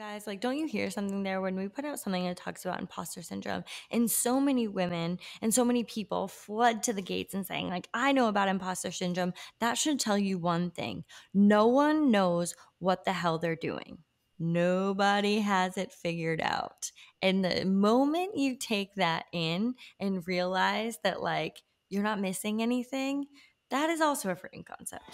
guys, like, don't you hear something there when we put out something that talks about imposter syndrome? And so many women and so many people flood to the gates and saying, like, I know about imposter syndrome. That should tell you one thing. No one knows what the hell they're doing. Nobody has it figured out. And the moment you take that in and realize that, like, you're not missing anything, that is also a freeing concept.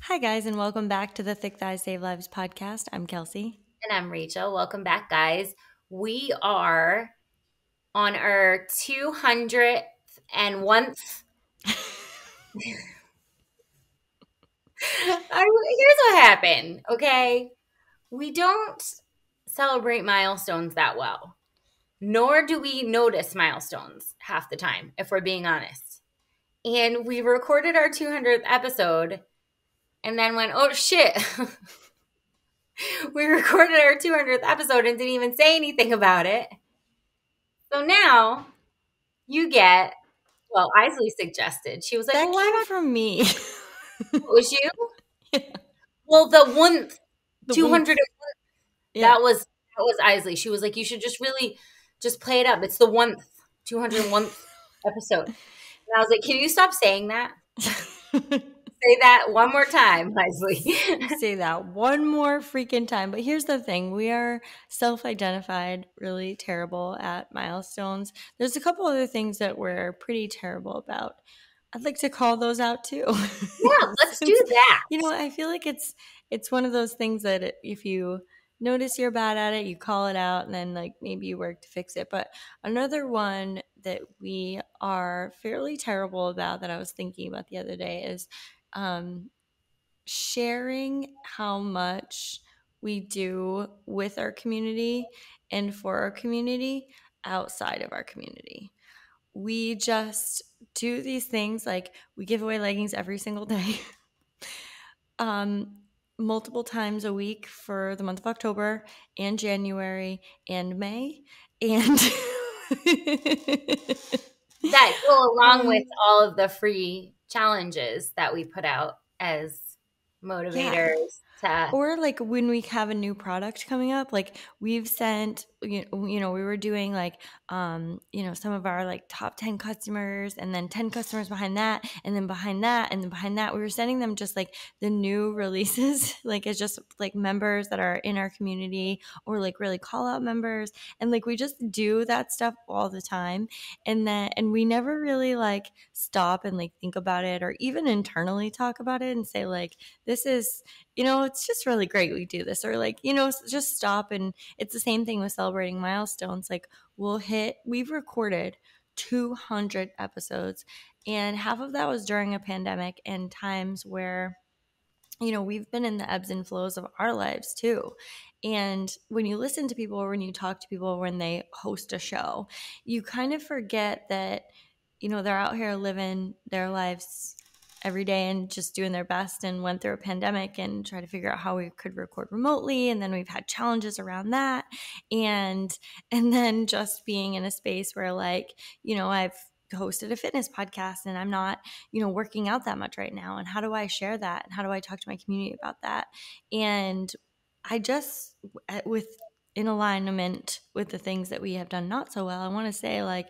Hi, guys, and welcome back to the Thick Thighs Save Lives podcast. I'm Kelsea. And I'm Rachel. Welcome back, guys. We are on our 201th. Here's what happened, okay? We don't celebrate milestones that well, nor do we notice milestones half the time, if we're being honest. And we recorded our 200th episode and then went, oh, shit. We recorded our 200th episode and didn't even say anything about it. So now you get, well, Isley suggested. She was like, That well, why came not? from me. It was you? Yeah. Well, the one, The 200, Yeah. that was Isley. She was like, you should just really just play it up. It's the 201th episode. And I was like, can you stop saying that? Say that one more time, Isley. Say that one more freaking time. But here's the thing. We are self-identified really terrible at milestones. There's a couple other things that we're pretty terrible about. I'd like to call those out too. Yeah, let's do that. You know, I feel like it's one of those things that if you notice you're bad at it, you call it out, and then like maybe you work to fix it. But another one that we are fairly terrible about that I was thinking about the other day is sharing how much we do with our community and for our community outside of our community. We just do these things like we give away leggings every single day. Multiple times a week for the month of October and January and May. And That go along with all of the free challenges that we put out as motivators to, or like when we have a new product coming up, like we've sent, we were doing like, some of our like top 10 customers and then 10 customers behind that. And then behind that, and then behind that, we were sending them just like the new releases, like it's just like members that are in our community or like really call out members. And like, we just do that stuff all the time. And we never really like stop and like think about it or even internally talk about it and say like, this is, it's just really great we do this, or like, just stop. And it's the same thing with celebrating milestones. Like we've recorded 200 episodes, and half of that was during a pandemic and times where, we've been in the ebbs and flows of our lives too. And when you listen to people or when you talk to people when they host a show, you kind of forget that, they're out here living their lives every day and just doing their best, and went through a pandemic and try to figure out how we could record remotely. And then we've had challenges around that. And then just being in a space where like, I've hosted a fitness podcast and I'm not, working out that much right now. And how do I share that? And how do I talk to my community about that? And I just, in alignment with the things that we have done not so well, I want to say like,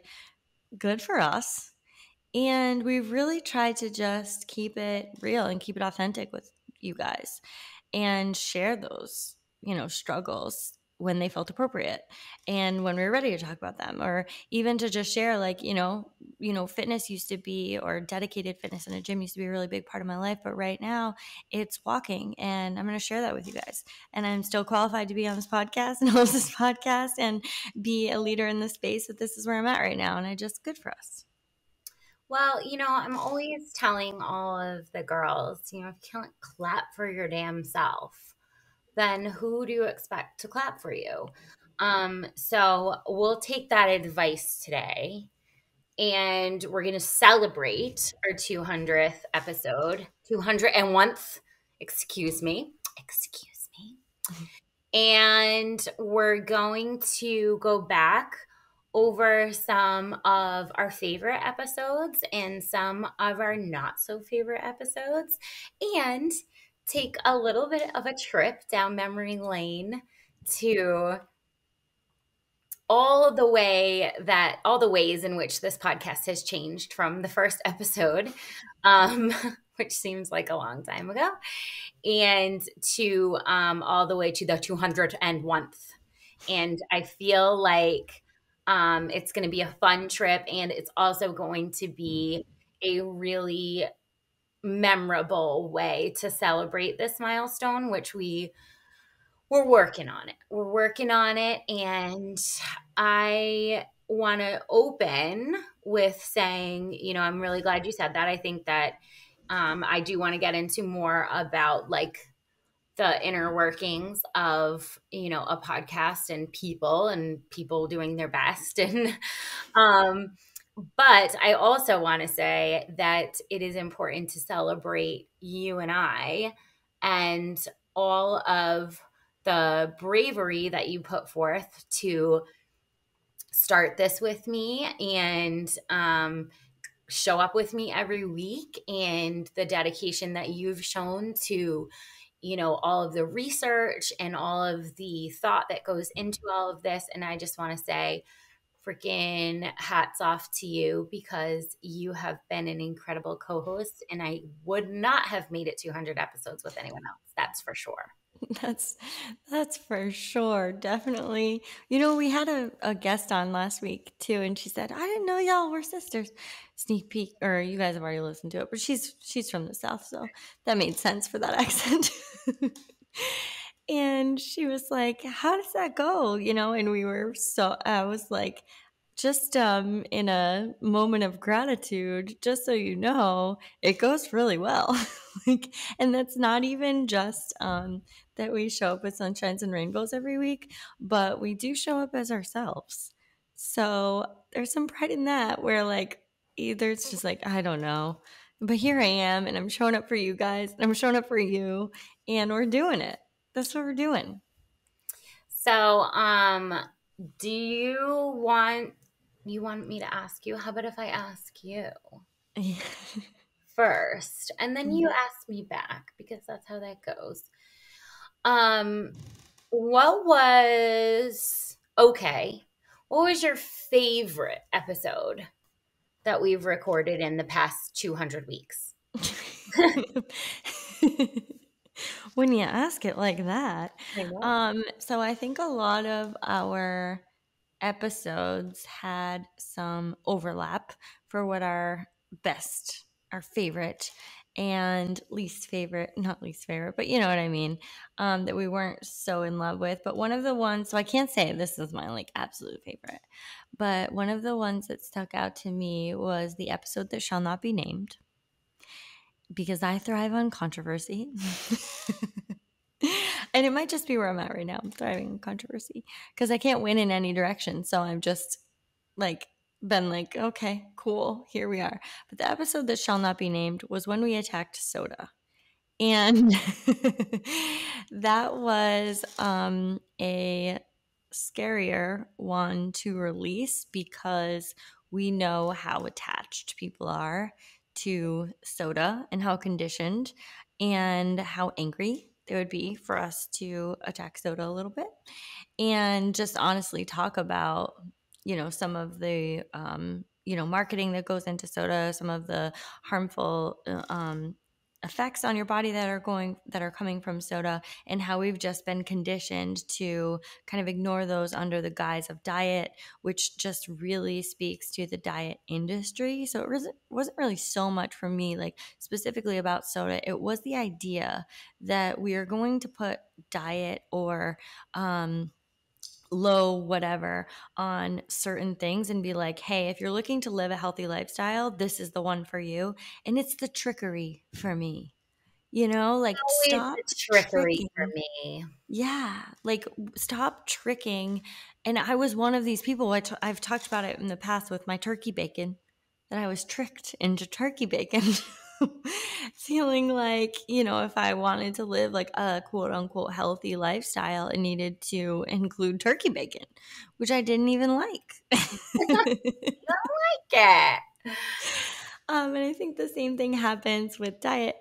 good for us. And we've really tried to just keep it real and keep it authentic with you guys and share those, struggles when they felt appropriate and when we were ready to talk about them, or even to just share like, fitness used to be, or dedicated fitness in a gym used to be a really big part of my life. But right now it's walking, and I'm going to share that with you guys. And I'm still qualified to be on this podcast and host this podcast and be a leader in this space. But this is where I'm at right now. And good for us. well, I'm always telling all of the girls, if you can't clap for your damn self, then who do you expect to clap for you? So we'll take that advice today, and we're going to celebrate our 200th episode, 201th, excuse me. And we're going to go back over some of our favorite episodes and some of our not so favorite episodes. And take a little bit of a trip down memory lane to all the ways in which this podcast has changed from the first episode, um, which seems like a long time ago, and to all the way to the 201st. And I feel like it's going to be a fun trip, and it's also going to be a really memorable way to celebrate this milestone, which we're working on it. We're working on it. And I want to open with saying, I'm really glad you said that. I think that I do want to get into more about like the inner workings of, a podcast and people doing their best. And, but I also want to say that it is important to celebrate you and I and all of the bravery that you put forth to start this with me and show up with me every week, and the dedication that you've shown to all of the research and all of the thought that goes into all of this. And I just want to say freaking hats off to you, because you have been an incredible co-host, and I would not have made it 200 episodes with anyone else. That's for sure. That's for sure. Definitely. We had a guest on last week too, and she said, I didn't know y'all were sisters. Sneak peek, or you guys have already listened to it, but she's from the South, so that made sense for that accent. And she was like, how does that go? And I was like, just in a moment of gratitude, just so you know, it goes really well. And that's not even just that we show up with sunshines and rainbows every week, but we do show up as ourselves. So there's some pride in that, where like either it's just like, I don't know, but here I am, and I'm showing up for you guys, and I'm showing up for you, and we're doing it. That's what we're doing. So, do you want me to ask you? How about if I ask you first, and then you ask me back, because that's how that goes. What was your favorite episode that we've recorded in the past 200 weeks? When you ask it like that. So I think a lot of our episodes had some overlap for what our favorite and least favorite, not least favorite, but you know what I mean, that we weren't so in love with. But one of the ones, so I can't say this is my like absolute favorite, but one of the ones that stuck out to me was the episode that shall not be named, because I thrive on controversy. And it might just be where I'm at right now. I'm thriving on controversy because I can't win in any direction. So I'm just like, been like, okay, cool, here we are. But the episode that shall not be named was when we attacked soda. And that was a scarier one to release, because we know how attached people are to soda and how conditioned and how angry it would be for us to attack soda a little bit, and just honestly talk about some of the marketing that goes into soda, some of the harmful effects on your body that are coming from soda, and how we've just been conditioned to kind of ignore those under the guise of diet, which just really speaks to the diet industry. So it wasn't really so much for me like specifically about soda. It was the idea that we are going to put diet or low whatever on certain things and be like, hey, if you're looking to live a healthy lifestyle, this is the one for you. And it's the trickery for me, like Always stop the trickery tricking. for me. Yeah, like stop tricking. And I was one of these people, I've talked about it in the past with my turkey bacon, that I was tricked into turkey bacon. Feeling like, if I wanted to live like a quote unquote healthy lifestyle, it needed to include turkey bacon, which I didn't even like. I don't like it. And I think the same thing happens with diet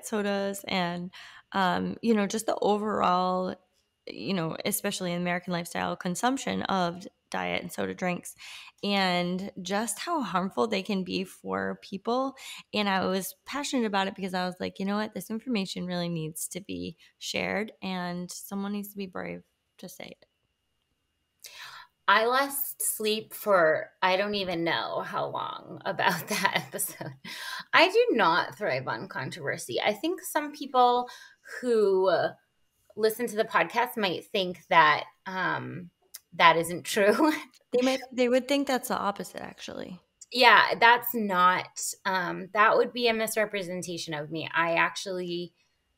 sodas and just the overall, especially in American lifestyle consumption of diet and soda drinks, and just how harmful they can be for people. And I was passionate about it because I was like, you know what, this information really needs to be shared, and someone needs to be brave to say it. I lost sleep for I don't even know how long about that episode. I do not thrive on controversy. I think some people who listen to the podcast might think that that isn't true. They would think that's the opposite, actually. Yeah, that's not that would be a misrepresentation of me. I actually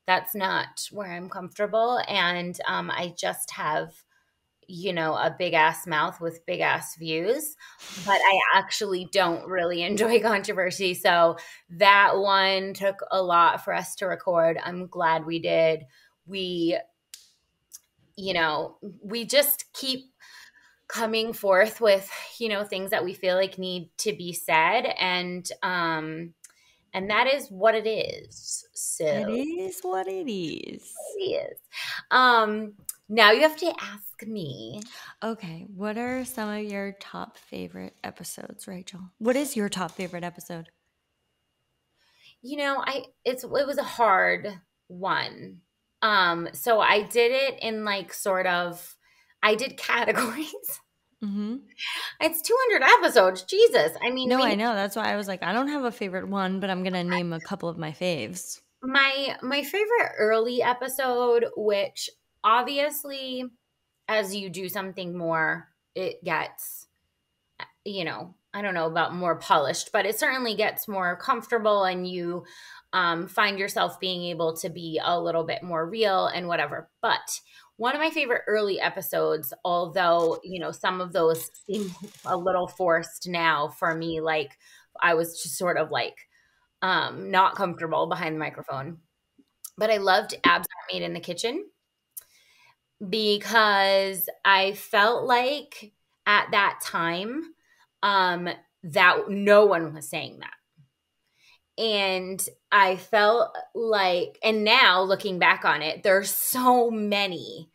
that's not where I'm comfortable, and I just have a big ass mouth with big ass views, but I actually don't really enjoy controversy. So that one took a lot for us to record. I'm glad we did. We, we just keep coming forth with, things that we feel like need to be said. And that is what it is. It So is what it is. it is. Um, Now you have to ask me. Okay, what are some of your top favorite episodes, Rachel? What is your top favorite episode? It was a hard one. So I did it in like sort of I did categories. Mm-hmm. It's 200 episodes. Jesus. I mean, No, I maybe know. That's why I was like, I don't have a favorite one, but I'm gonna name a couple of my faves. my favorite early episode, which obviously as you do something more, it gets, I don't know about more polished, but it certainly gets more comfortable, and you find yourself being able to be a little bit more real and whatever. But one of my favorite early episodes, although, some of those seem a little forced now for me, like I was just sort of like not comfortable behind the microphone. But I loved Abs Aren't Made in the Kitchen because I felt like at that time that no one was saying that. And I felt like, and now looking back on it, there's so many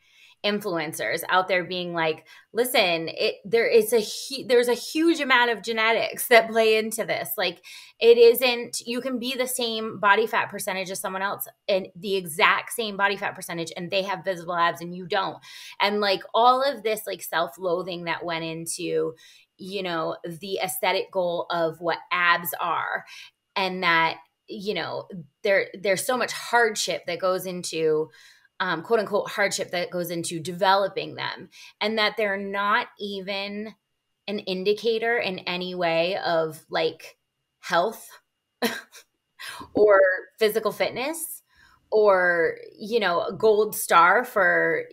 influencers out there being like, listen, there's a huge amount of genetics that play into this. Like, it isn't, you can be the same body fat percentage as someone else and the exact same body fat percentage, and they have visible abs and you don't. And like all of this like self-loathing that went into, the aesthetic goal of what abs are, and that there's so much hardship that goes into quote unquote hardship that goes into developing them, and that they're not even an indicator in any way of like health or physical fitness or a gold star for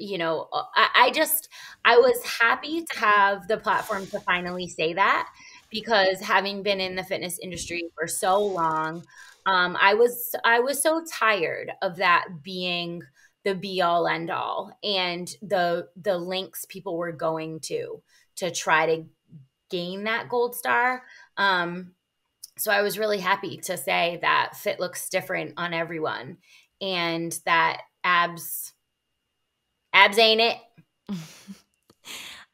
I was happy to have the platform to finally say that, because having been in the fitness industry for so long, I was so tired of that being the be all end all, and the links people were going to try to gain that gold star. So I was really happy to say that fit looks different on everyone, and that abs ain't it.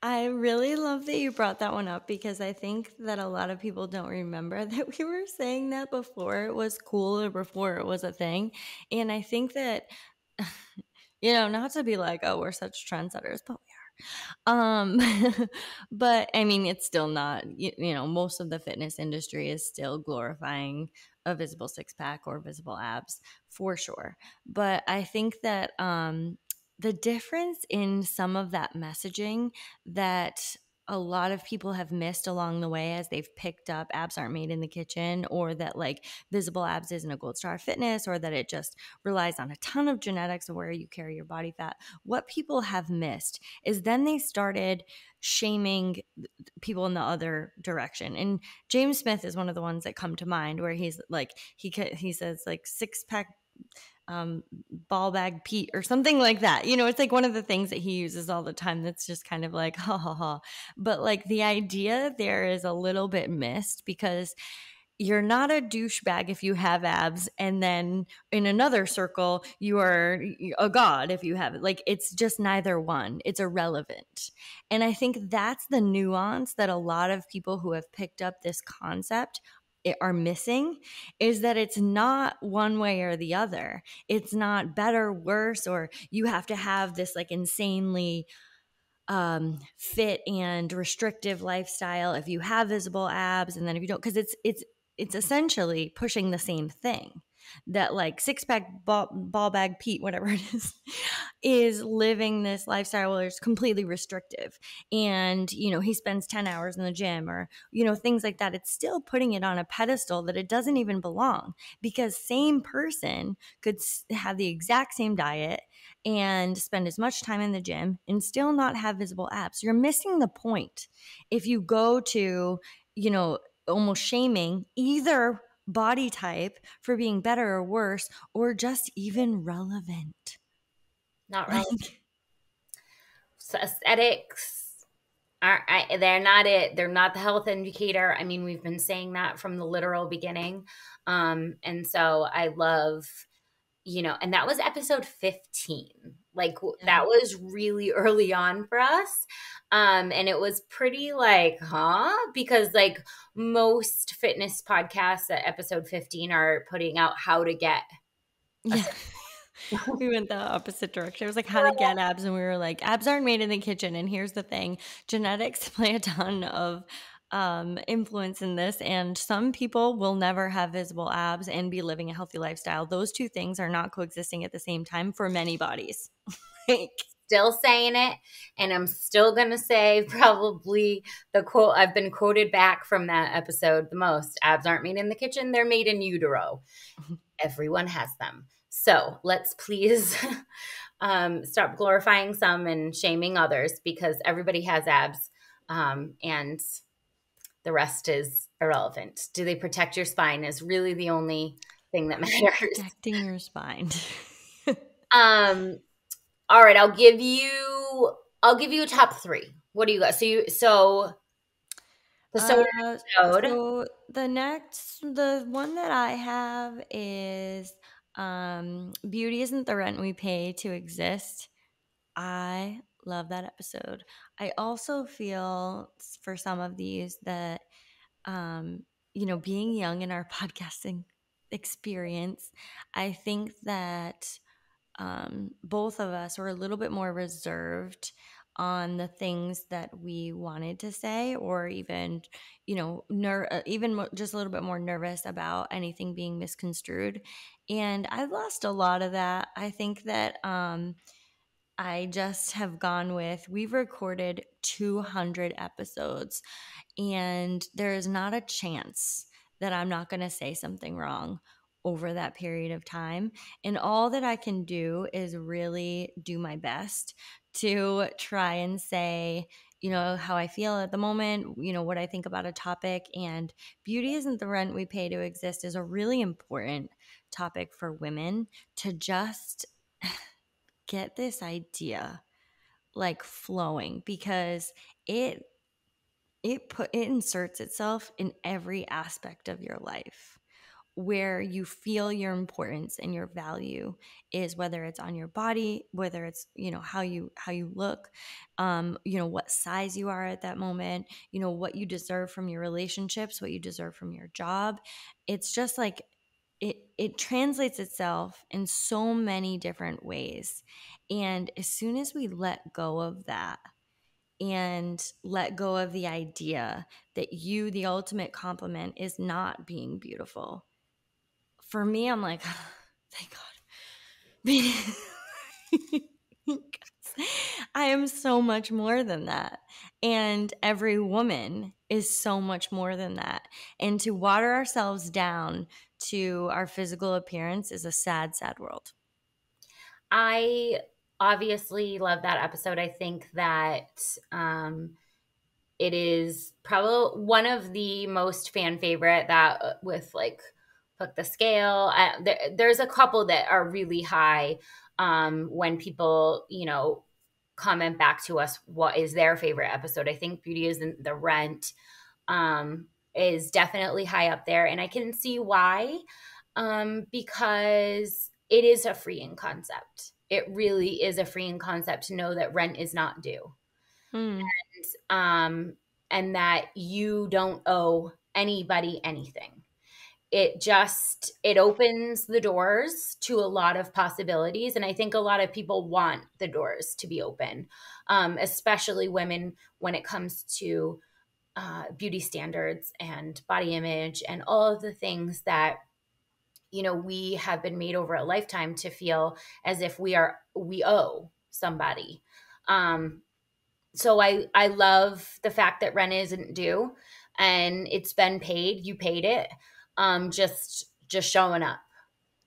I really love that you brought that one up, because I think that a lot of people don't remember that we were saying that before it was cool or before it was a thing. And I think that, not to be like, oh, we're such trendsetters, but um, but I mean, it's still not, most of the fitness industry is still glorifying a visible six pack or visible abs for sure. But I think that the difference in some of that messaging that a lot of people have missed along the way as they've picked up Abs Aren't Made in the Kitchen, or that like visible abs isn't a gold star fitness, or that it just relies on a ton of genetics of where you carry your body fat. What people have missed is then they started shaming people in the other direction. And James Smith is one of the ones that come to mind, where he's like, he says like six pack ball bag Pete or something like that. It's like one of the things that he uses all the time that's just kind of like, ha ha ha. But like the idea there is a little bit missed, because you're not a douchebag if you have abs, and then in another circle you are a god if you have it. Like, it's just neither one. It's irrelevant. And I think that's the nuance that a lot of people who have picked up this concept are missing, is that it's not one way or the other. It's not better, worse, or you have to have this like insanely fit and restrictive lifestyle if you have visible abs, and then if you don't, because it's essentially pushing the same thing, that like six pack ball bag Pete, whatever it is living this lifestyle where it's completely restrictive, and he spends 10 hours in the gym, or things like that. It's still putting it on a pedestal that it doesn't even belong, because same person could have the exact same diet and spend as much time in the gym and still not have visible abs. You're missing the point if you go to, almost shaming either body type for being better or worse, or just even relevant. Not relevant. Like, So aesthetics they're not it. They're not the health indicator. I mean, we've been saying that from the literal beginning. And so I love, and that was episode 15. Like yeah. that was really early on for us. And it was pretty like, because like most fitness podcasts at episode 15 are putting out how to get Yeah. We went the opposite direction. It was like how to get abs, and we were like, abs aren't made in the kitchen. And here's the thing: genetics play a ton of influence in this, and some people will never have visible abs and be living a healthy lifestyle. Those two things are not coexisting at the same time for many bodies. Like, still saying it, and I'm still going to say probably the quote I've been quoted back from that episode the most: abs aren't made in the kitchen, they're made in utero. Everyone has them. So let's please stop glorifying some and shaming others, because everybody has abs, and the rest is irrelevant. Do they protect your spine is really the only thing that matters. protecting your spine. All right, I'll give you a top 3. What do you got? So the soda episode. So the one that I have is Beauty Isn't the Rent We Pay to Exist. I love that episode. I also feel for some of these that being young in our podcasting experience, I think that both of us were a little bit more reserved on the things that we wanted to say, or even, just a little bit more nervous about anything being misconstrued. And I've lost a lot of that. I think that I just have gone with, we've recorded 200 episodes, and there is not a chance that I'm not going to say something wrong over that period of time. And all that I can do is really do my best to try and say, how I feel at the moment, what I think about a topic. And beauty isn't the rent we pay to exist is a really important topic for women to just get this idea like flowing, because it inserts itself in every aspect of your life, where you feel your importance and your value is, whether it's on your body, whether it's how you look, what size you are at that moment, what you deserve from your relationships, what you deserve from your job. It's just like it translates itself in so many different ways. And as soon as we let go of that and let go of the idea that the ultimate compliment is not being beautiful, for me, I'm like, thank God. I am so much more than that. And every woman is so much more than that. And to water ourselves down to our physical appearance is a sad, sad world. I obviously love that episode. I think that it is probably one of the most fan favorite, that with like Hook the Scale. There's a couple that are really high when people, comment back to us what is their favorite episode. I think Beauty Isn't the Rent is definitely high up there, and I can see why, because it is a freeing concept. It really is a freeing concept to know that rent is not due, Mm, um, and that you don't owe anybody anything. It opens the doors to a lot of possibilities, and I think a lot of people want the doors to be open, especially women, when it comes to beauty standards and body image and all of the things that we have been made over a lifetime to feel as if we owe somebody. So I love the fact that rent isn't due and it's been paid. You paid it. Just showing up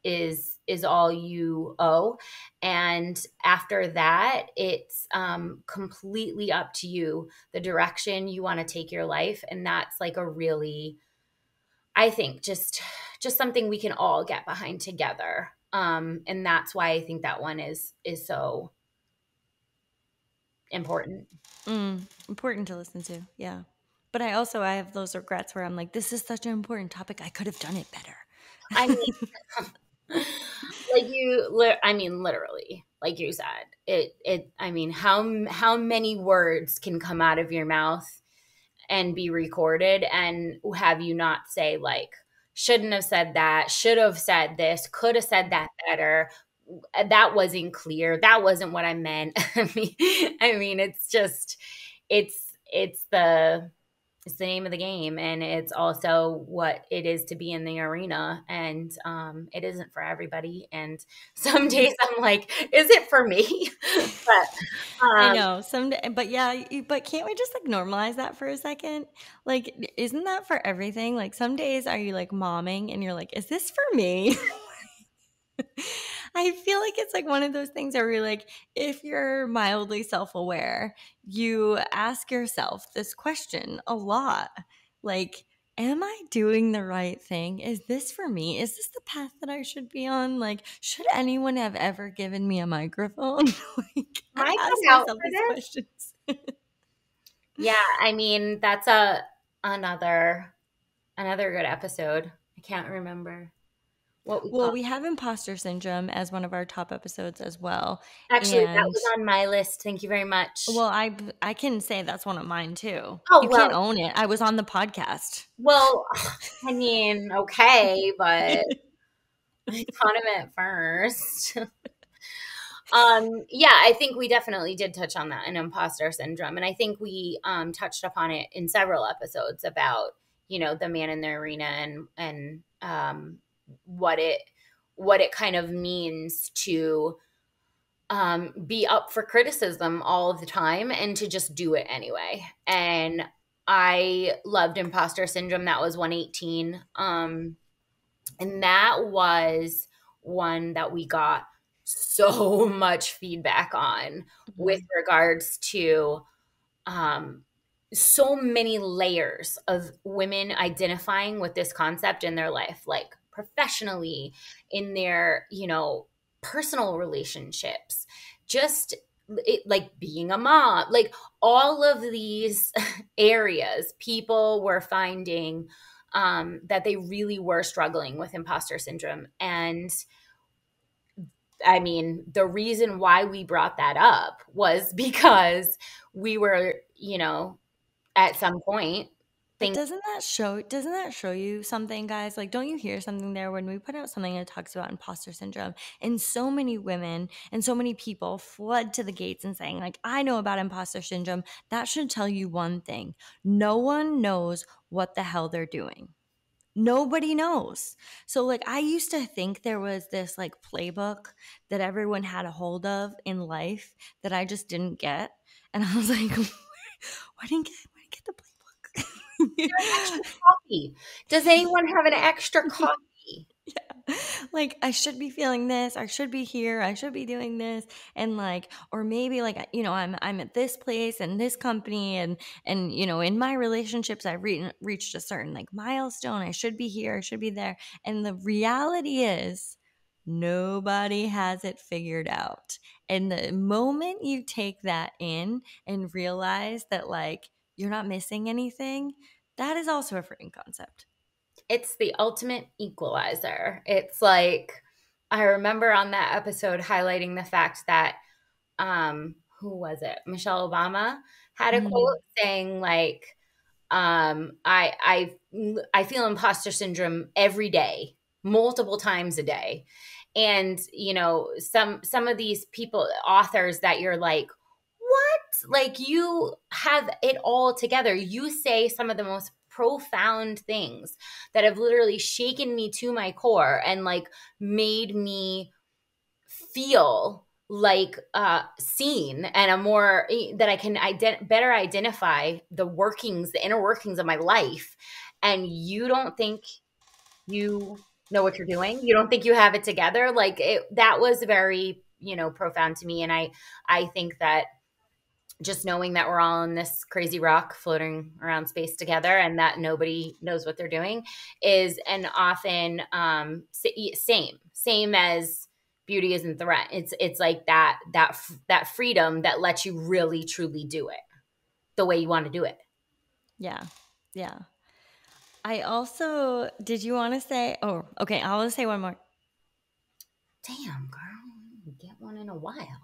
is all you owe, and after that it's completely up to you the direction you want to take your life. And that's like a really, I think, just something we can all get behind together, and that's why I think that one is so important. important to listen to. Yeah. But I have those regrets where I'm like, this is such an important topic. I could have done it better. I mean, I mean, literally, like you said, I mean, how many words can come out of your mouth and be recorded and have you not say, like, shouldn't have said that, should have said this, could have said that better, that wasn't clear, that wasn't what I meant. I mean, it's just, it's the name of the game, and it's also what it is to be in the arena, and it isn't for everybody, and some days I'm like, is it for me? but I um know but yeah, but can't we just like normalize that for a second? Like, isn't that for everything? Like, some days are you like momming and you're like, is this for me? I feel like it's like one of those things where you're like, if you're mildly self aware, you ask yourself this question a lot. Like, am I doing the right thing? Is this for me? Is this the path that I should be on? Like, should anyone have ever given me a microphone? Like, am I I ask cut out myself for these this? questions. Yeah, I mean, that's another good episode. I can't remember what we Well, called. we have imposter syndrome as one of our top episodes as well. Actually, that And was on my list. Thank you very much. well, I can say that's one of mine too. Oh, You can't own it. I was on the podcast. well, I mean, okay, but I thought of it first. Yeah, I think we definitely did touch on that in imposter syndrome. And I think we touched upon it in several episodes about, the man in the arena, and what it kind of means to be up for criticism all of the time and to just do it anyway. And I loved imposter syndrome. That was 118. And that was one that we got so much feedback on, with Mhm. regards to um, so many layers of women identifying with this concept in their life, like professionally, in their, personal relationships, just like being a mom, like all of these areas, people were finding that they really were struggling with imposter syndrome. And I mean, the reason why we brought that up was because we were, at some point But think doesn't that show you something, guys? Like, don't you hear something there when we put out something that talks about imposter syndrome, and so many women and so many people flood to the gates and saying, like, I know about imposter syndrome. That should tell you one thing. No one knows what the hell they're doing. Nobody knows. So, like, I used to think there was this like playbook that everyone had a hold of in life that I just didn't get. And I was like, why didn't get the extra playbook? coffee. Does anyone have an extra coffee? Yeah. Like, I should be feeling this, I should be here, I should be doing this, and like, or maybe like, I'm at this place and this company, and in my relationships I've reached a certain like milestone, I should be here, I should be there. And the reality is nobody has it figured out. And the moment you take that in and realize that like you're not missing anything, That is also a freaking concept. It's the ultimate equalizer. It's like, I remember on that episode highlighting the fact that, who was it? Michelle Obama had a quote saying like, I feel imposter syndrome every day, multiple times a day. And, you know, some of these people, authors that you're like, what? Like, you have it all together. You say some of the most profound things that have literally shaken me to my core and like made me feel like seen, and a more that I can better identify the workings, the inner workings of my life. And you don't think you know what you're doing. You don't think you have it together. Like, that was very, you know, profound to me. And I think that just knowing that we're all in this crazy rock floating around space together and that nobody knows what they're doing is an often same as beauty isn't threat. It's like that freedom that lets you really truly do it the way you want to do it. Yeah. I also, did you want to say, oh, okay, I want to say one more. Damn, girl, get one in a while.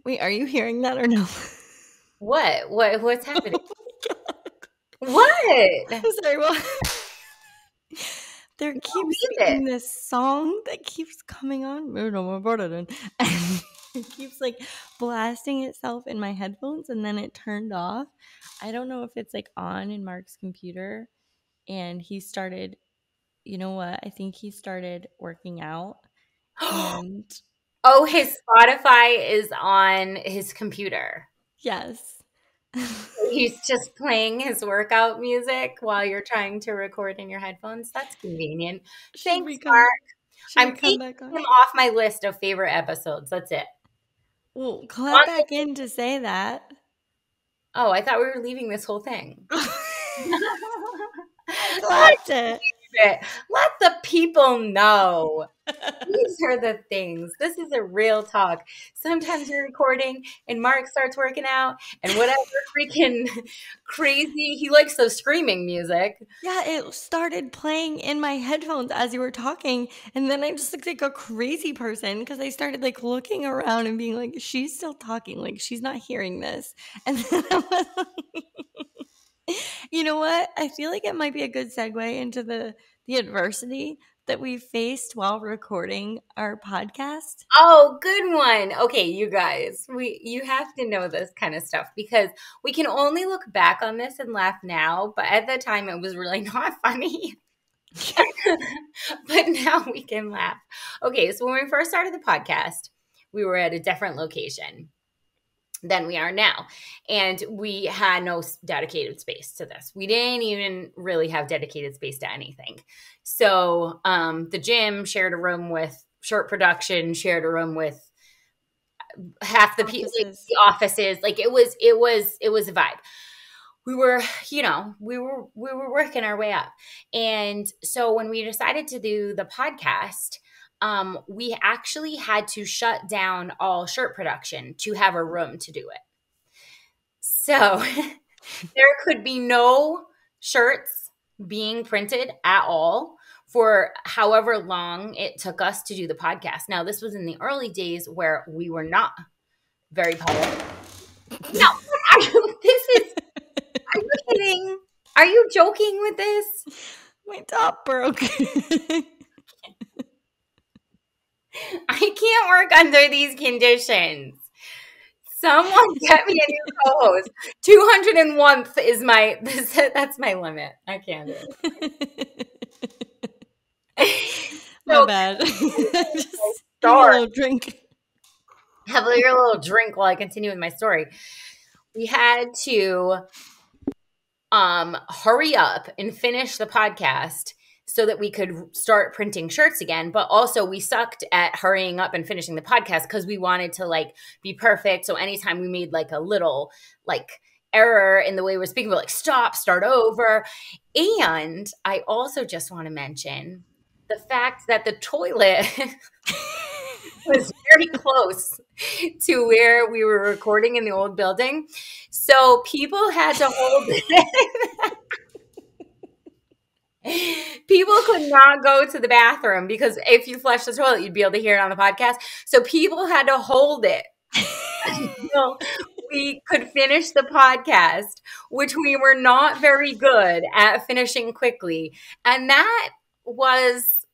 Wait, are you hearing that or no? What's happening? Oh What? I'm sorry, well, there keeps being this song that keeps coming on, and it keeps like blasting itself in my headphones, and then it turned off. I don't know if it's like on in Mark's computer, and he started, you know what? I think he started working out, and Oh, his Spotify is on his computer. yes. He's just playing his workout music while you're trying to record in your headphones. That's convenient. Thanks, Mark. I'm taking him off my list of favorite episodes. That's it. Well, clap back in to say that. Oh, I thought we were leaving this whole thing. I clapped it. Let the people know. These are the things. This is a real talk. Sometimes you're recording and Mark starts working out and whatever freaking crazy, he likes those screaming music. Yeah, it started playing in my headphones as you were talking, and then I just looked like a crazy person because I started like looking around and being like, she's still talking, like she's not hearing this. And then I was like, you know what? I feel like it might be a good segue into the adversity that we faced while recording our podcast. Oh, good one. Okay, you guys, you have to know this kind of stuff because we can only look back on this and laugh now, but at the time it was really not funny. But now we can laugh. Okay, so when we first started the podcast, we were at a different location than we are now. And we had no dedicated space to this. We didn't even really have dedicated space to anything. So the gym shared a room with shirt production, shared a room with half the people, like, the offices. Like it was a vibe. We were, you know, we were working our way up. And so when we decided to do the podcast, we actually had to shut down all shirt production to have a room to do it. So there could be no shirts being printed at all for however long it took us to do the podcast. Now, this was in the early days where we were not very public. No, are you kidding? Are you joking with this? My top broke. I can't work under these conditions. Someone get me a new co-host. 201th is that's my limit. I can't do it. My bad. Just have a little drink. Have a little drink while I continue with my story. We had to hurry up and finish the podcast so that we could start printing shirts again. But also we sucked at hurrying up and finishing the podcast because we wanted to like be perfect. So anytime we made like a little like error in the way we're speaking, we're like, stop, start over. And I also just want to mention the fact that the toilet was very close to where we were recording in the old building. So people had to hold it. People could not go to the bathroom because if you flush the toilet, you'd be able to hear it on the podcast. So people had to hold it until we could finish the podcast, which we were not very good at finishing quickly. And that was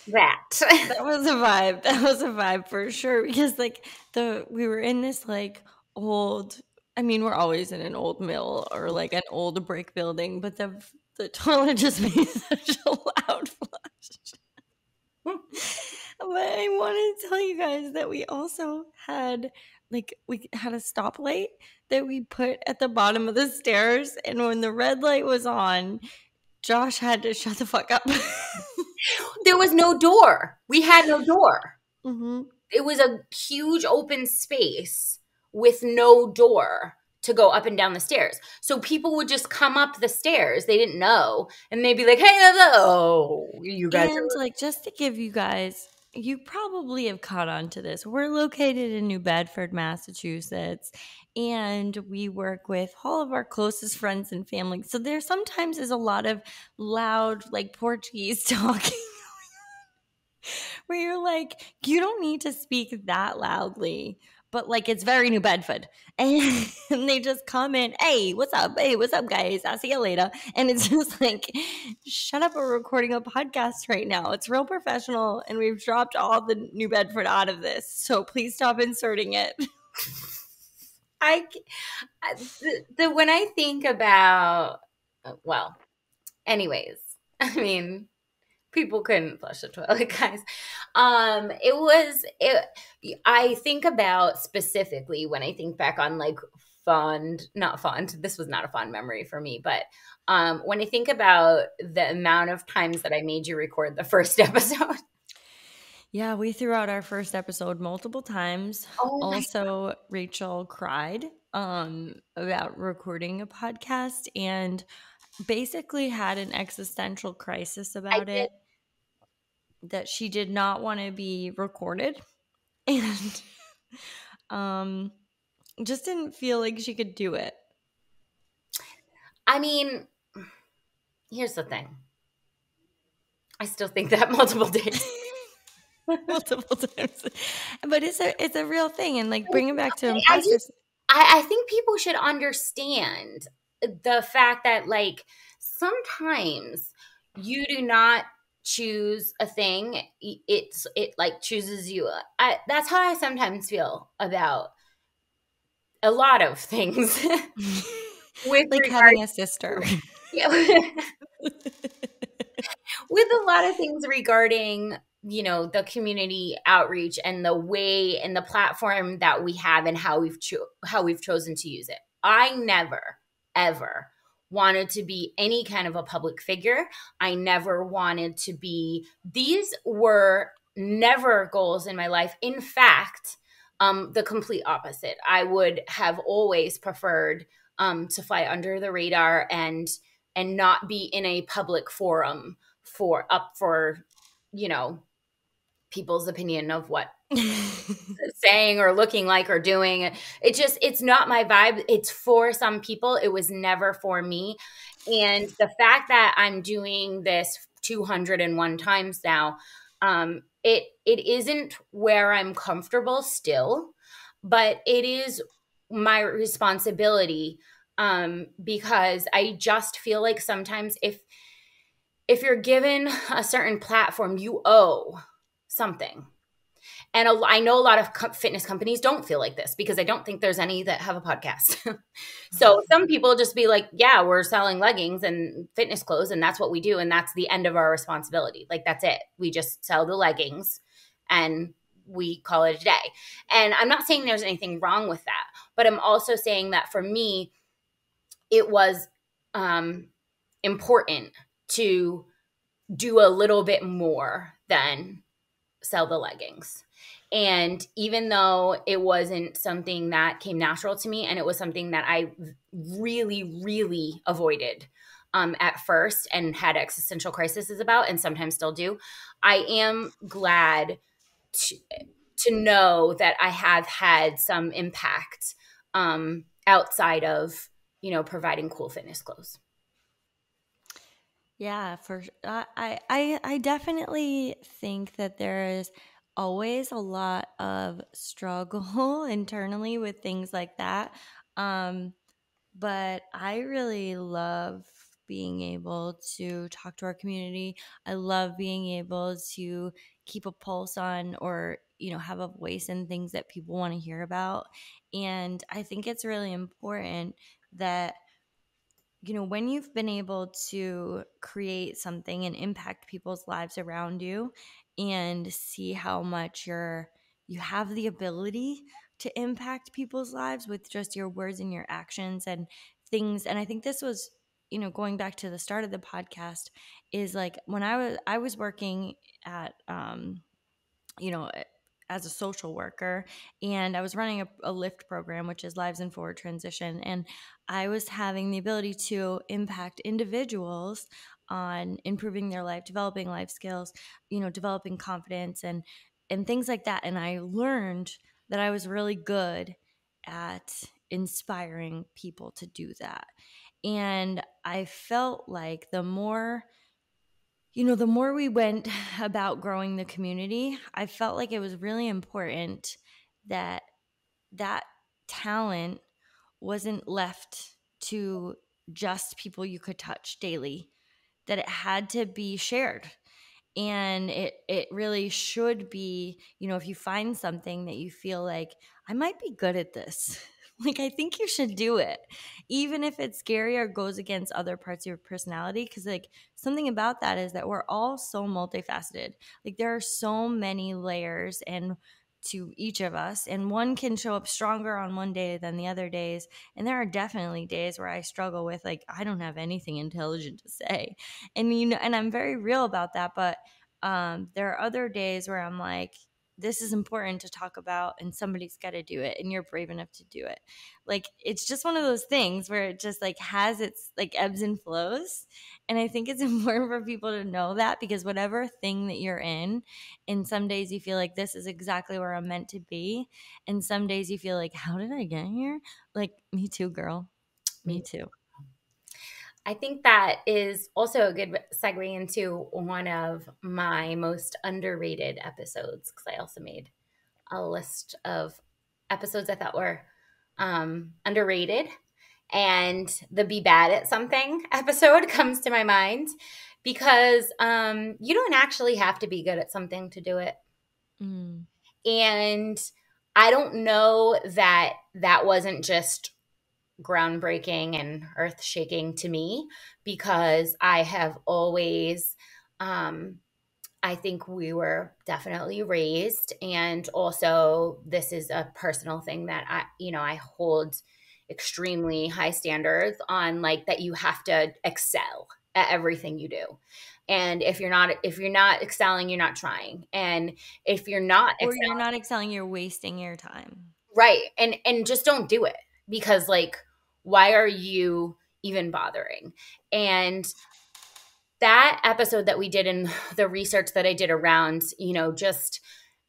that. That was a vibe. That was a vibe for sure because like we were in this like old, I mean, we're always in an old mill or like an old brick building, but the toilet just made such a loud flush. But I wanted to tell you guys that we also had we had a stoplight that we put at the bottom of the stairs, and when the red light was on, Josh had to shut the fuck up. There was no door. We had no door. Mm-hmm. It was a huge open space with no door to go up and down the stairs. So people would just come up the stairs. They didn't know. And they'd be like, hey, hello, you guys And are. like just to give you guys, you probably have caught on to this. We're located in New Bedford, Massachusetts, and we work with all of our closest friends and family. So there sometimes is a lot of loud, like Portuguese talking where you're like, you don't need to speak that loudly. But like it's very New Bedford. And they just come in, hey, what's up? Hey, what's up, guys? I'll see you later. And it's just like, shut up, we're recording a podcast right now. It's real professional, and we've dropped all the New Bedford out of this. So please stop inserting it. I, when I think about, well, anyways, I mean, people couldn't flush the toilet, guys. I think about specifically when I think back on like not fond. This was not a fond memory for me, but when I think about the amount of times that I made you record the first episode. Yeah, we threw out our first episode multiple times. Oh my. Also, Rachel cried about recording a podcast and basically had an existential crisis I about did. it, that she did not want to be recorded and just didn't feel like she could do it. I mean, here's the thing. I still think that multiple days. Multiple times. But it's a real thing, and like bring it back to I imposter. just I think people should understand the fact that like sometimes you do not choose a thing, it like chooses you. That's how I sometimes feel about a lot of things with Like regard having a sister. yeah, with a lot of things regarding the community outreach and the way and the platform that we have and how we've chosen to use it. I never ever wanted to be any kind of a public figure. I never wanted to be, these were never goals in my life. In fact, the complete opposite. I would have always preferred to fly under the radar and not be in a public forum for people's opinion of what saying or looking like or doing. It's not my vibe. It's for some people. It was never for me. And the fact that I'm doing this 201 times now, it isn't where I'm comfortable still, but it is my responsibility, because I just feel like sometimes if you're given a certain platform, you owe something. And I know a lot of fitness companies don't feel like this because I don't think there's any that have a podcast. So some people just be like, yeah, we're selling leggings and fitness clothes and that's what we do. And that's the end of our responsibility. Like, that's it. We just sell the leggings and we call it a day. And I'm not saying there's anything wrong with that, but I'm also saying that for me, it was important to do a little bit more than sell the leggings. And even though it wasn't something that came natural to me, and it was something that I really, really avoided at first and had existential crises about, and sometimes still do, I am glad to know that I have had some impact outside of, providing cool fitness clothes. Yeah, I definitely think that there is always a lot of struggle internally with things like that. Um, but I really love being able to talk to our community. I love being able to keep a pulse on, or have a voice in things that people want to hear about. And I think it's really important that when you've been able to create something and impact people's lives around you, and see how much you have the ability to impact people's lives with just your words and your actions and things. And I think this was, going back to the start of the podcast, is like when I was working at you know, as a social worker, and I was running a LIFT program, which is Lives in Forward Transition. And I was having the ability to impact individuals on improving their life, developing life skills, developing confidence and things like that. And I learned that I was really good at inspiring people to do that. And I felt like the more we went about growing the community, I felt like it was really important that that talent wasn't left to just people you could touch daily, that it had to be shared. And it really should be, if you find something that you feel like, I might be good at this, like, I think you should do it, even if it's scary or goes against other parts of your personality. Because, like, something about that is that we're all so multifaceted. Like, there are so many layers and to each of us, and one can show up stronger on one day than the other days. And there are definitely days where I struggle with, like, I don't have anything intelligent to say, and and I'm very real about that. But there are other days where I'm like, this is important to talk about, and somebody's got to do it, and you're brave enough to do it. Like, it's just one of those things where it just, like, has its, like, ebbs and flows. And I think it's important for people to know that, because whatever thing that you're in, and some days you feel like, this is exactly where I'm meant to be, and some days you feel like, how did I get here? Like, me too, girl. Me Me too. I think that is also a good segue into one of my most underrated episodes, because I also made a list of episodes I thought were underrated. And the be bad at something episode comes to my mind because you don't actually have to be good at something to do it. Mm. And I don't know that that wasn't just groundbreaking and earth shaking to me, because I have always, I think we were definitely raised. And also, this is a personal thing that I hold extremely high standards on, like, that you have to excel at everything you do. And if you're not excelling, you're not trying. And if you're not Or you're excelling, not excelling, you're wasting your time. right. And just don't do it, because, like, why are you even bothering? And that episode that we did, in the research that I did around, just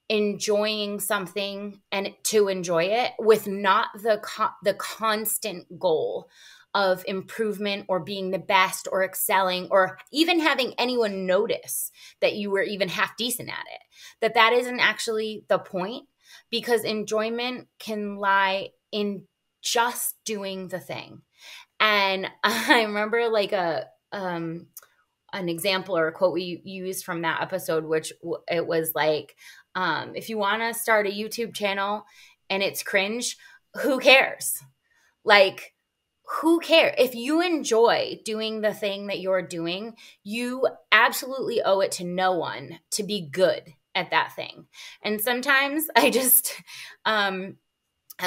enjoying something and to enjoy it with not the constant goal of improvement or being the best or excelling or even having anyone notice that you were even half decent at it, that isn't actually the point, because enjoyment can lie in just doing the thing. And I remember, like, an example or a quote we used from that episode, which it was like, if you want to start a YouTube channel and it's cringe, who cares? Like, who cares? If you enjoy doing the thing that you're doing, you absolutely owe it to no one to be good at that thing. And sometimes I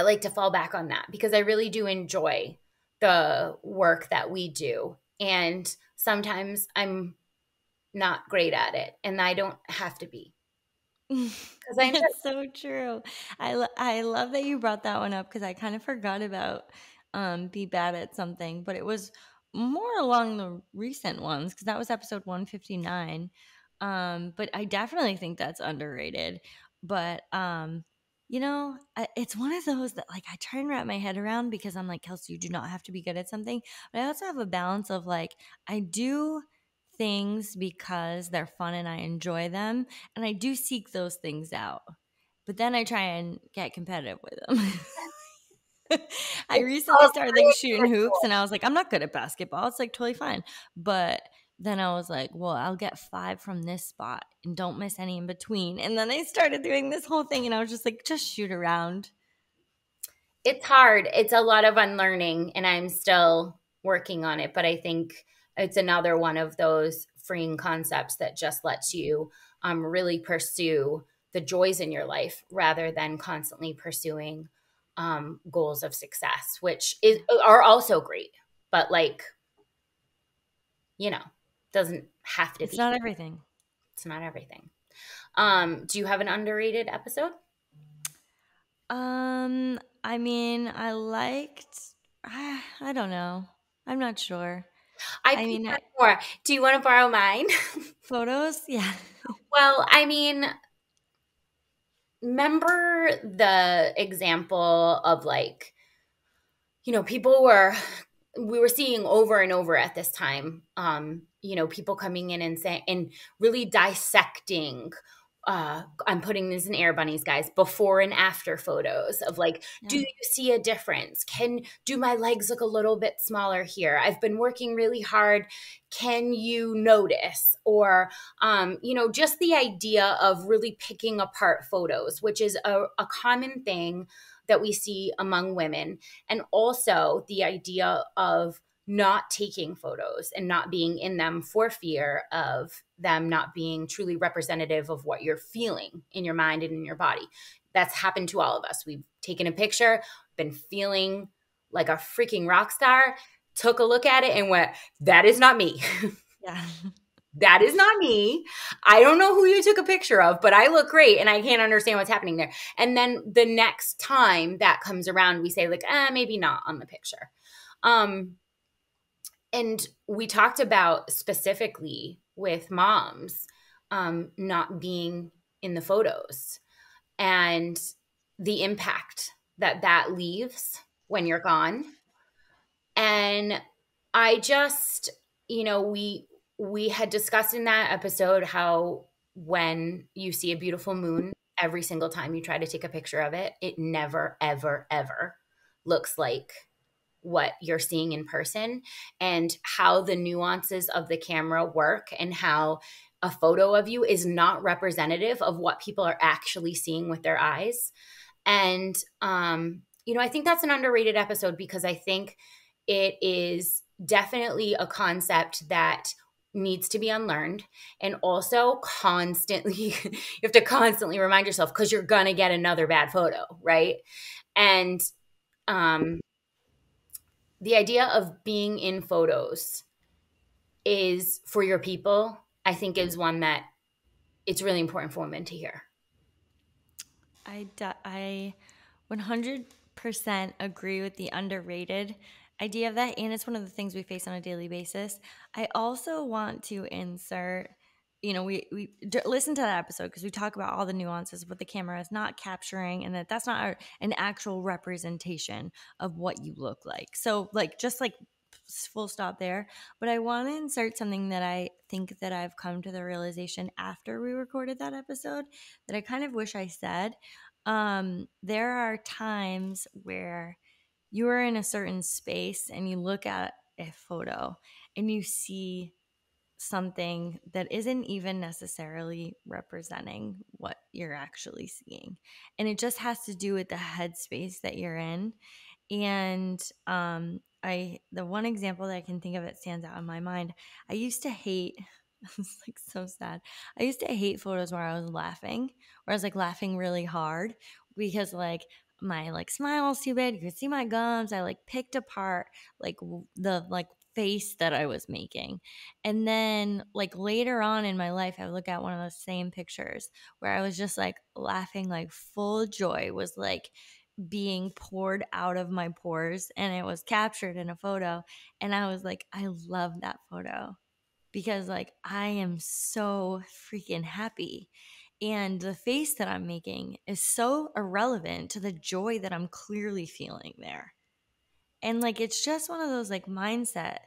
like to fall back on that, because I really do enjoy the work that we do. And sometimes I'm not great at it, and I don't have to be, because I enjoy. It's so true. I love that you brought that one up, because I kind of forgot about be bad at something, but it was more along the recent ones, because that was episode 159. But I definitely think that's underrated. But it's one of those that, like, I try and wrap my head around, because I'm like, Kelsey, you do not have to be good at something. But I also have a balance of, like, I do things because they're fun and I enjoy them. And I do seek those things out. But then I try and get competitive with them. I It's recently all started like great shooting for hoops joy. and I was like, I'm not good at basketball. It's like totally fine. But then I was like, well, I'll get 5 from this spot and don't miss any in between. And then I started doing this whole thing and I was just like, just shoot around. It's hard. It's a lot of unlearning, and I'm still working on it. But I think it's another one of those freeing concepts that just lets you really pursue the joys in your life rather than constantly pursuing goals of success, which are also great, but like, you know, doesn't have to It's be. not everything. It's not everything. Do you have an underrated episode? I mean, I liked, I don't know. I'm not sure. I I picked mean, one more. Do you want to borrow mine? photos, yeah. Well, I mean, remember the example of like, people were we were seeing over and over at this time, people coming in and saying and really dissecting. I'm putting this in air bunnies, guys, before and after photos of like, do Yeah. you see a difference? Do my legs look a little bit smaller here? I've been working really hard. Can you notice? Or, just the idea of really picking apart photos, which is a common thing that we see among women. And also the idea of not taking photos and not being in them for fear of them not being truly representative of what you're feeling in your mind and in your body. That's happened to all of us. We've taken a picture, been feeling like a freaking rock star, took a look at it and went, that is not me. Yeah. That is not me. I don't know who you took a picture of, but I look great and I can't understand what's happening there. And then the next time that comes around, we say like, maybe not on the picture. And we talked about specifically with moms not being in the photos and the impact that that leaves when you're gone. And I just, we had discussed in that episode how when you see a beautiful moon, every single time you try to take a picture of it, it never, ever, ever looks like what you're seeing in person, and how the nuances of the camera work and how a photo of you is not representative of what people are actually seeing with their eyes. And I think that's an underrated episode because I think it is definitely a concept that needs to be unlearned, and also constantly you have to constantly remind yourself because you're gonna get another bad photo, right? And um the idea of being in photos is for your people, I think is one that it's really important for women to hear. I 100% agree with the underrated idea of that. And it's one of the things we face on a daily basis. I also want to insert, listen to that episode because we talk about all the nuances of what the camera is not capturing and that's not an actual representation of what you look like. So, like, just like full stop there. But I want to insert something that I think that I've come to the realization after we recorded that episode that I kind of wish I said. There are times where you are in a certain space and you look at a photo and you see something that isn't even necessarily representing what you're actually seeing. And it just has to do with the headspace that you're in. And the one example that I can think of that stands out in my mind, I used to hate it's like so sad. I used to hate photos where I was laughing, where I was like laughing really hard because like my like smile was too big. You could see my gums. I like picked apart like the like face that I was making. And then like later on in my life, I would look at one of those same pictures where I was just like laughing like full joy was like being poured out of my pores and it was captured in a photo. And I was like, I love that photo because like I am so freaking happy. And the face that I'm making is so irrelevant to the joy that I'm clearly feeling there. And like it's just one of those like mindset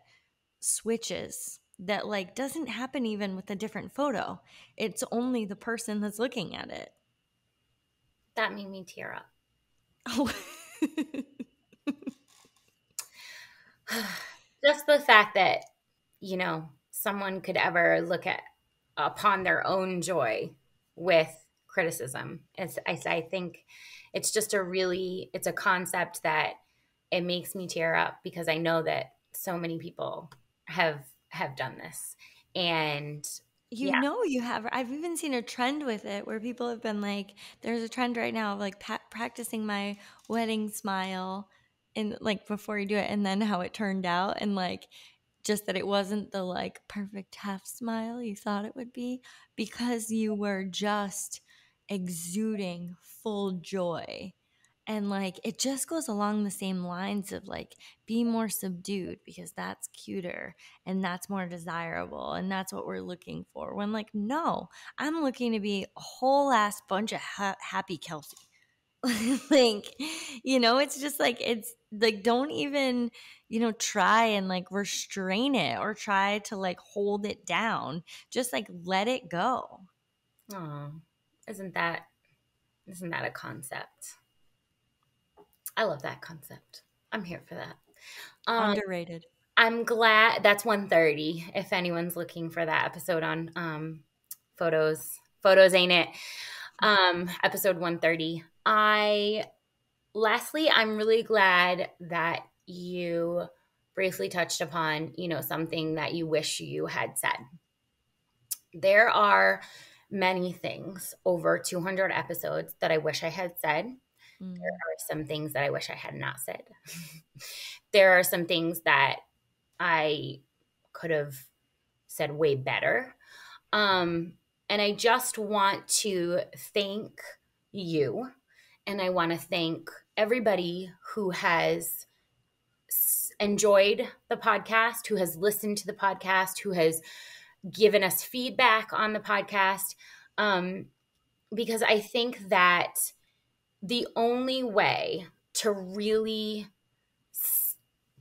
switches that like doesn't happen even with a different photo. It's only the person that's looking at it. That made me tear up. Oh. Just the fact that, someone could ever look at upon their own joy with criticism. I think it's just it's a concept that it makes me tear up, because I know that so many people have done this. And You yeah. know you have. I've even seen a trend with it where people have been like, there's a trend right now of like practicing my wedding smile and like before you do it, and then how it turned out, and like just that it wasn't the like perfect half smile you thought it would be, because you were just exuding full joy. And like it just goes along the same lines of like, be more subdued because that's cuter and that's more desirable and that's what we're looking for. When like, no, I'm looking to be a whole ass bunch of happy Kelsey. Like, it's just like, it's like, don't even, try and like restrain it or try to like hold it down. Just like let it go. Oh, isn't that a concept? I love that concept. I'm here for that. Um, Underrated. I'm glad that's 130. If anyone's looking for that episode on photos ain't it. Episode 130. Lastly, I'm really glad that you briefly touched upon, something that you wish you had said. There are many things over 200 episodes that I wish I had said. There are some things that I wish I had not said. There are some things that I could have said way better. And I just want to thank you. And I want to thank everybody who has enjoyed the podcast, who has listened to the podcast, who has given us feedback on the podcast. Because I think that the only way to really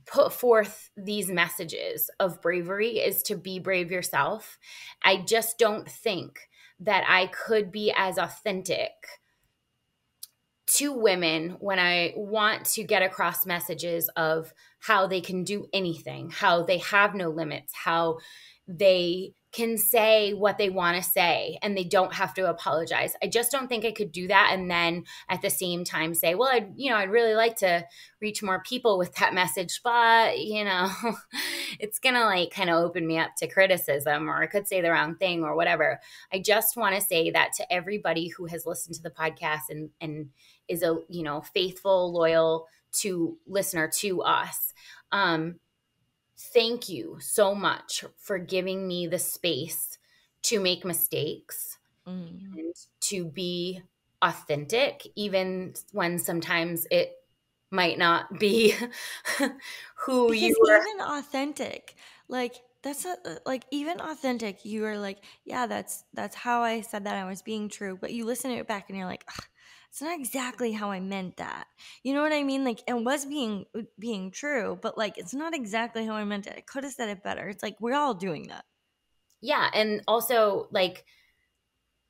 put forth these messages of bravery is to be brave yourself. I just don't think that I could be as authentic to women when I want to get across messages of how they can do anything, how they have no limits, how they can say what they want to say and they don't have to apologize. I just don't think I could do that and then at the same time say, well, I'd really like to reach more people with that message, but it's going to like kind of open me up to criticism, or I could say the wrong thing or whatever. I just want to say that to everybody who has listened to the podcast and is a, faithful, loyal to listener to us. Thank you so much for giving me the space to make mistakes and to be authentic, even when sometimes it might not be who Because you were. even authentic, like that's like even authentic, you are like, yeah, that's how I said that, I was being true, but you listen to it back and you're like, it's not exactly how I meant that. You know what I mean? Like it was being true, but like it's not exactly how I meant it. I could have said it better. It's like we're all doing that. Yeah. And also like,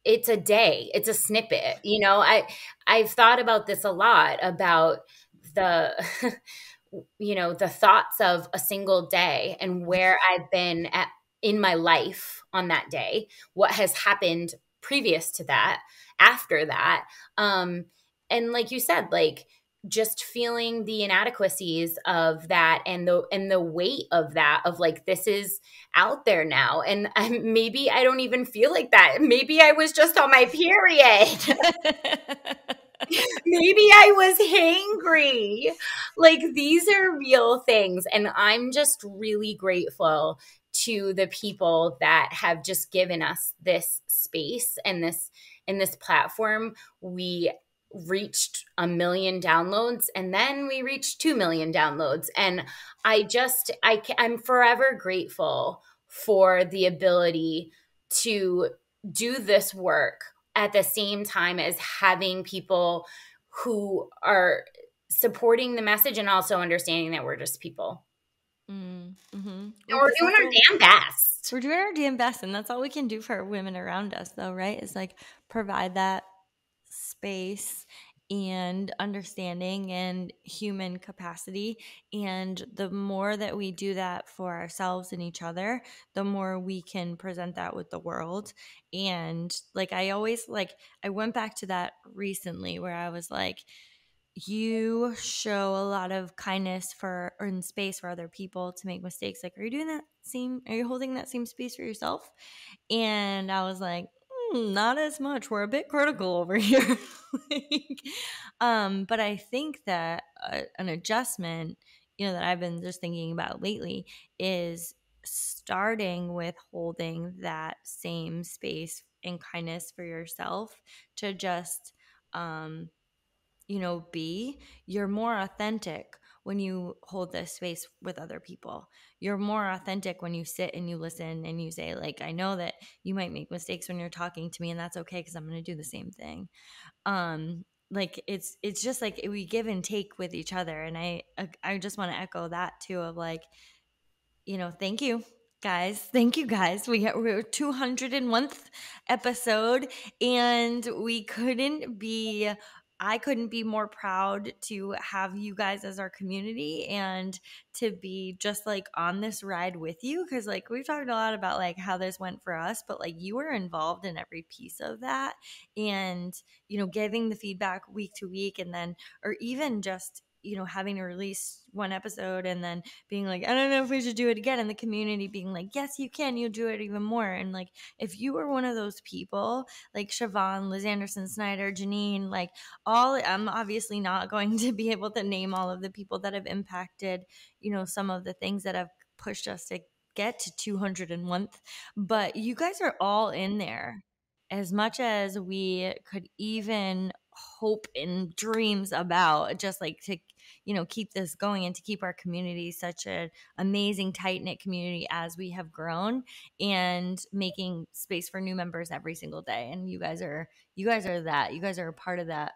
it's a day, it's a snippet. I've thought about this a lot, about the the thoughts of a single day and where I've been at in my life on that day, what has happened previous to that, after that. And like you said, like just feeling the inadequacies of that, and the weight of that, of like, this is out there now, and maybe I don't even feel like that. Maybe I was just on my period. Maybe I was hangry. Like, these are real things. And I'm just really grateful to the people that have just given us this space and this platform. We reached 1 million downloads, and then we reached 2 million downloads. And I'm forever grateful for the ability to do this work at the same time as having people who are supporting the message and also understanding that we're just people. Mm-hmm. And Well, we're because doing that's our all damn best. we're doing our damn best, and that's all we can do for women around us, though, right? Is like provide that space and understanding and human capacity. And the more that we do that for ourselves and each other, the more we can present that with the world. And like I always like I went back to that recently where I was like, you show a lot of kindness for or in space for other people to make mistakes. Like, are you holding that same space for yourself? And I was like, not as much. We're a bit critical over here. Like, but I think that an adjustment, that I've been just thinking about lately is starting with holding that same space and kindness for yourself to just, um, be, you're more authentic when you hold this space with other people. You're more authentic when you sit and you listen and you say, like, I know that you might make mistakes when you're talking to me, and that's okay because I'm going to do the same thing. Like it's just like we give and take with each other, and I just want to echo that too of like, thank you guys. Thank you guys. We're 201th episode, and I couldn't be more proud to have you guys as our community and to be just like on this ride with you. Cause like we've talked a lot about like how this went for us, but like you were involved in every piece of that and, giving the feedback week to week and then, or even just, having to release one episode and then being like, I don't know if we should do it again. And the community being like, yes, you can, you'll do it even more. And like, if you were one of those people like Siobhan, Liz Anderson, Snyder, Janine, like I'm obviously not going to be able to name all of the people that have impacted, some of the things that have pushed us to get to 201th, but you guys are all in there as much as we could even hope and dreams about just like to keep this going and to keep our community such an amazing tight knit community as we have grown and making space for new members every single day. And you guys are a part of that,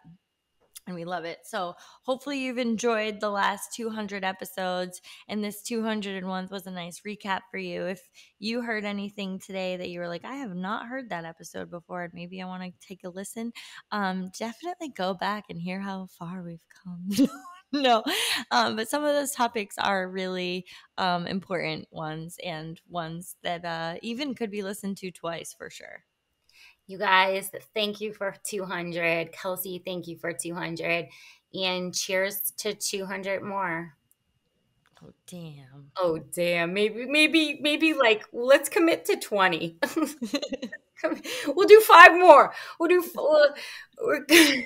and we love it. So hopefully you've enjoyed the last 200 episodes, and this 201th was a nice recap for you. If you heard anything today that you were like, I have not heard that episode before and maybe I want to take a listen, definitely go back and hear how far we've come. No, but some of those topics are really important ones and ones that even could be listened to twice for sure. You guys, thank you for 200. Kelsea, thank you for 200. And cheers to 200 more. Oh, damn. Oh, damn. Maybe like let's commit to 20. We'll do 5 more. We'll do.